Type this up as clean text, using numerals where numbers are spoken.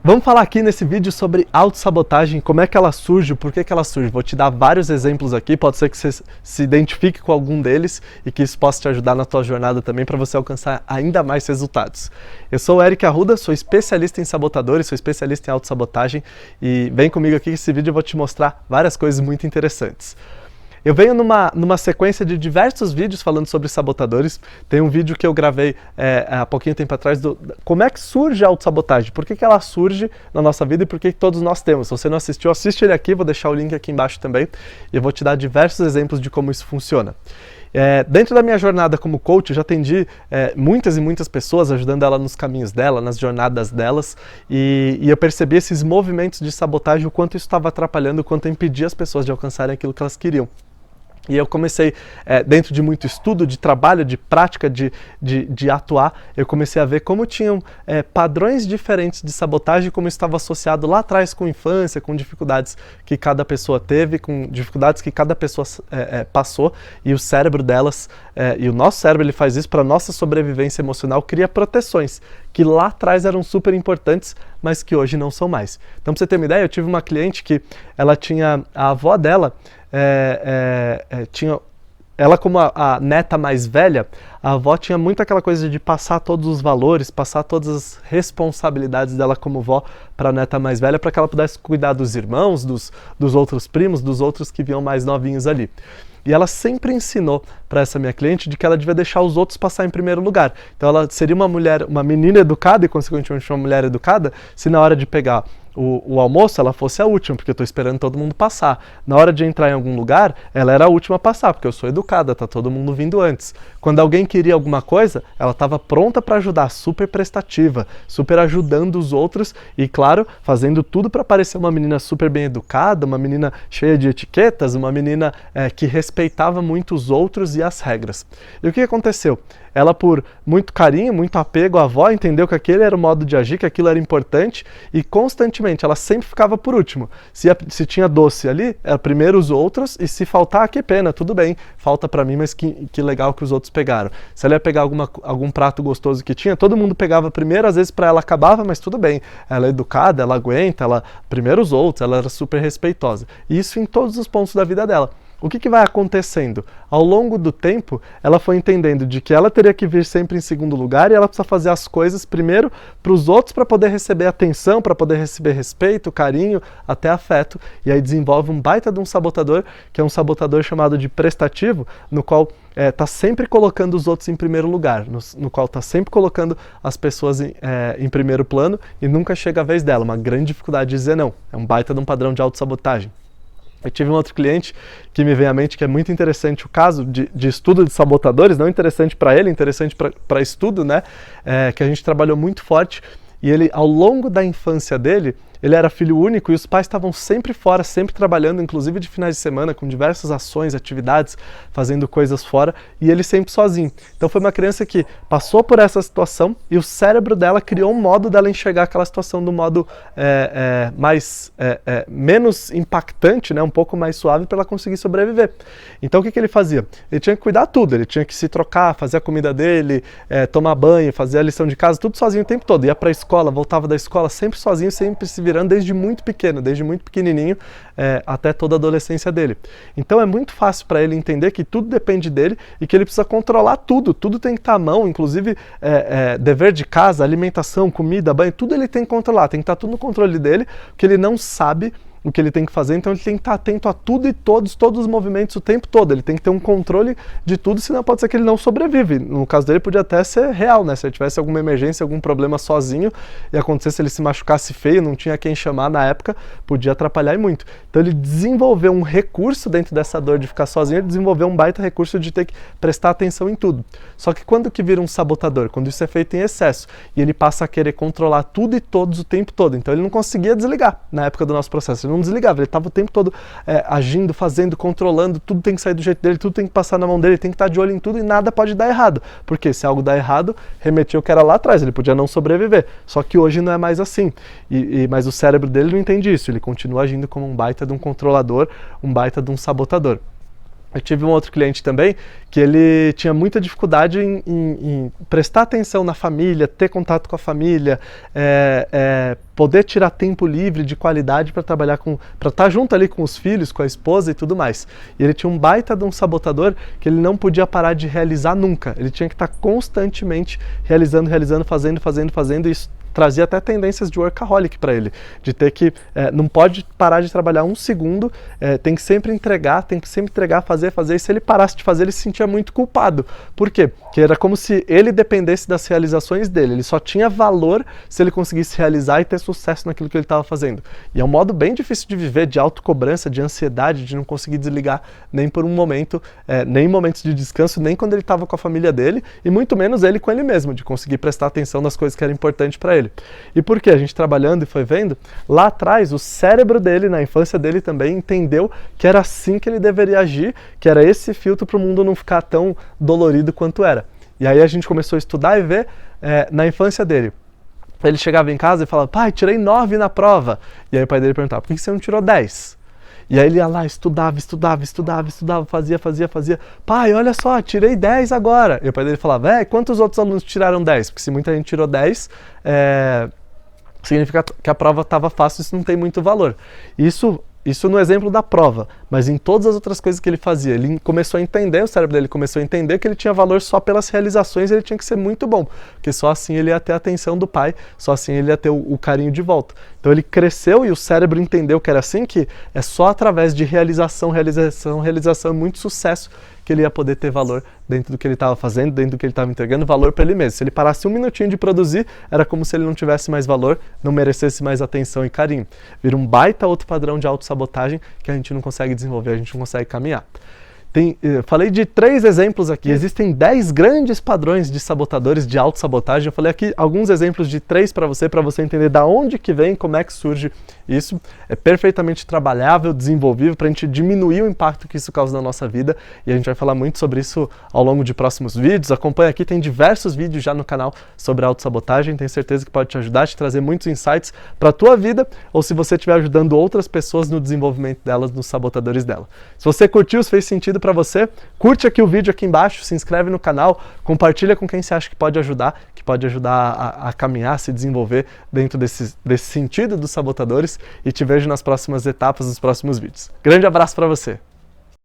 Vamos falar aqui nesse vídeo sobre autossabotagem, como é que ela surge, por que ela surge. Vou te dar vários exemplos aqui, pode ser que você se identifique com algum deles e que isso possa te ajudar na tua jornada também para você alcançar ainda mais resultados. Eu sou o Eric Arruda, sou especialista em sabotadores, sou especialista em autossabotagem e vem comigo aqui que esse vídeo eu vou te mostrar várias coisas muito interessantes. Eu venho numa sequência de diversos vídeos falando sobre sabotadores. Tem um vídeo que eu gravei há pouquinho tempo atrás do como é que surge a autossabotagem, por que ela surge na nossa vida e por que todos nós temos. Se você não assistiu, assiste ele aqui, vou deixar o link aqui embaixo também e eu vou te dar diversos exemplos de como isso funciona. Dentro da minha jornada como coach, eu já atendi muitas e muitas pessoas, ajudando ela nos caminhos dela, nas jornadas delas, e eu percebi esses movimentos de sabotagem, o quanto isso estava atrapalhando, o quanto impedia as pessoas de alcançarem aquilo que elas queriam. E eu comecei, dentro de muito estudo, de trabalho, de prática, de atuar, eu comecei a ver como tinham padrões diferentes de sabotagem, como estava associado lá atrás com infância, com dificuldades que cada pessoa teve, com dificuldades que cada pessoa passou, e o cérebro delas, e o nosso cérebro ele faz isso para a nossa sobrevivência emocional, cria proteções, que lá atrás eram super importantes, mas que hoje não são mais. Então, para você ter uma ideia, eu tive uma cliente que ela tinha, a avó dela, ela como a neta mais velha, a avó tinha muito aquela coisa de passar todos os valores, passar todas as responsabilidades dela como vó para a neta mais velha, para que ela pudesse cuidar dos irmãos, dos outros primos, dos outros que vinham mais novinhos ali. E ela sempre ensinou para essa minha cliente de que ela devia deixar os outros passar em primeiro lugar. Então ela seria uma menina educada e consequentemente uma mulher educada, se na hora de pegar o almoço ela fosse a última, porque eu estou esperando todo mundo passar. Na hora de entrar em algum lugar, ela era a última a passar, porque eu sou educada, tá todo mundo vindo antes. Quando alguém queria alguma coisa, ela estava pronta para ajudar, super prestativa, super ajudando os outros e, claro, fazendo tudo para parecer uma menina super bem educada, uma menina cheia de etiquetas, uma menina que respeitava muito os outros e as regras. E o que aconteceu? Ela, por muito carinho, muito apego à avó, entendeu que aquele era o modo de agir, que aquilo era importante e constantemente ela sempre ficava por último. Se tinha doce ali, era primeiro os outros e se faltar, que pena, tudo bem, falta pra mim, mas que legal que os outros pegaram. Se ela ia pegar algum prato gostoso que tinha, todo mundo pegava primeiro, às vezes pra ela acabava, mas tudo bem. Ela é educada, ela aguenta, primeiro os outros, ela era super respeitosa. E isso em todos os pontos da vida dela. O que vai acontecendo? Ao longo do tempo, ela foi entendendo de que ela teria que vir sempre em segundo lugar e ela precisa fazer as coisas primeiro para os outros para poder receber atenção, para poder receber respeito, carinho, até afeto. E aí desenvolve um baita de um sabotador, que é um sabotador chamado de prestativo, no qual está sempre colocando os outros em primeiro lugar, no qual está sempre colocando as pessoas em primeiro plano e nunca chega a vez dela. Uma grande dificuldade de dizer não. É um baita de um padrão de autossabotagem. Eu tive um outro cliente que me vem à mente que é muito interessante o caso de estudo de sabotadores, não interessante para ele, interessante para estudo, né? Que a gente trabalhou muito forte e ele, ao longo da infância dele, ele era filho único e os pais estavam sempre fora, sempre trabalhando, inclusive de finais de semana, com diversas ações, atividades, fazendo coisas fora, e ele sempre sozinho. Então foi uma criança que passou por essa situação e o cérebro dela criou um modo dela enxergar aquela situação do modo menos impactante, né, um pouco mais suave, para ela conseguir sobreviver. Então o que ele fazia? Ele tinha que cuidar tudo, ele tinha que se trocar, fazer a comida dele, tomar banho, fazer a lição de casa, tudo sozinho o tempo todo. Ia para a escola, voltava da escola, sempre sozinho, sempre se virando desde muito pequeno, desde muito pequenininho até toda a adolescência dele. Então é muito fácil para ele entender que tudo depende dele e que ele precisa controlar tudo tem que estar à mão, inclusive dever de casa, alimentação, comida, banho, tudo ele tem que controlar, tem que estar tudo no controle dele, porque ele não sabe o que ele tem que fazer, então ele tem que estar atento a tudo e todos os movimentos o tempo todo, ele tem que ter um controle de tudo, senão pode ser que ele não sobrevive. No caso dele podia até ser real, né? Se ele tivesse alguma emergência, algum problema sozinho e acontecesse, ele se machucasse feio, não tinha quem chamar na época, podia atrapalhar e muito. Então ele desenvolveu um recurso dentro dessa dor de ficar sozinho, ele desenvolveu um baita recurso de ter que prestar atenção em tudo. Só que quando que vira um sabotador? Quando isso é feito em excesso e ele passa a querer controlar tudo e todos o tempo todo. Então ele não conseguia desligar na época do nosso processo, ele não desligava, ele estava o tempo todo agindo, fazendo, controlando, tudo tem que sair do jeito dele, tudo tem que passar na mão dele, ele tem que estar de olho em tudo e nada pode dar errado, porque se algo dá errado, remetia o que era lá atrás, ele podia não sobreviver, só que hoje não é mais assim, mas o cérebro dele não entende isso, ele continua agindo como um baita de um controlador, um baita de um sabotador. Eu tive um outro cliente também que ele tinha muita dificuldade em prestar atenção na família, ter contato com a família, poder tirar tempo livre de qualidade para trabalhar para estar junto ali com os filhos, com a esposa e tudo mais. E ele tinha um baita de um sabotador que ele não podia parar de realizar nunca. Ele tinha que estar constantemente realizando, fazendo, e isso trazia até tendências de workaholic para ele, de ter que, não pode parar de trabalhar um segundo, tem que sempre entregar, fazer, e se ele parasse de fazer, ele se sentia muito culpado. Por quê? Porque era como se ele dependesse das realizações dele, ele só tinha valor se ele conseguisse realizar e ter sucesso naquilo que ele estava fazendo. E é um modo bem difícil de viver, de autocobrança, de ansiedade, de não conseguir desligar nem por um momento, nem em momentos de descanso, nem quando ele estava com a família dele, e muito menos ele com ele mesmo, de conseguir prestar atenção nas coisas que eram importantes para ele. E por quê? A gente trabalhando e foi vendo, lá atrás o cérebro dele, na infância dele também, entendeu que era assim que ele deveria agir, que era esse filtro para o mundo não ficar tão dolorido quanto era. E aí a gente começou a estudar e ver na infância dele. Ele chegava em casa e falava, pai, tirei 9 na prova. E aí o pai dele perguntava, por que você não tirou 10? E aí ele ia lá, estudava, fazia. Pai, olha só, tirei 10 agora. E o pai dele falava, quantos outros alunos tiraram 10? Porque se muita gente tirou 10, significa que a prova estava fácil, isso não tem muito valor. Isso no exemplo da prova, mas em todas as outras coisas que ele fazia, ele começou a entender, o cérebro dele começou a entender que ele tinha valor só pelas realizações, ele tinha que ser muito bom, porque só assim ele ia ter a atenção do pai, só assim ele ia ter o carinho de volta. Então ele cresceu e o cérebro entendeu que era assim, que é só através de realização, muito sucesso, que ele ia poder ter valor dentro do que ele estava fazendo, dentro do que ele estava entregando, valor para ele mesmo. Se ele parasse um minutinho de produzir, era como se ele não tivesse mais valor, não merecesse mais atenção e carinho. Vira um baita outro padrão de autossabotagem que a gente não consegue desenvolver, a gente não consegue caminhar. Falei de 3 exemplos aqui, existem 10 grandes padrões de sabotadores, de autossabotagem. Eu falei aqui alguns exemplos de 3 para você entender da onde que vem, como é que surge isso. É perfeitamente trabalhável, desenvolvível, para a gente diminuir o impacto que isso causa na nossa vida, e a gente vai falar muito sobre isso ao longo de próximos vídeos. Acompanha aqui, tem diversos vídeos já no canal sobre autossabotagem, tenho certeza que pode te ajudar, te trazer muitos insights para a tua vida, ou se você estiver ajudando outras pessoas no desenvolvimento delas, nos sabotadores dela. Se você curtiu, se fez sentido para você, curte aqui o vídeo aqui embaixo, se inscreve no canal, compartilha com quem você acha que pode ajudar a caminhar, se desenvolver dentro desse sentido dos sabotadores, e te vejo nas próximas etapas, nos próximos vídeos. Grande abraço para você!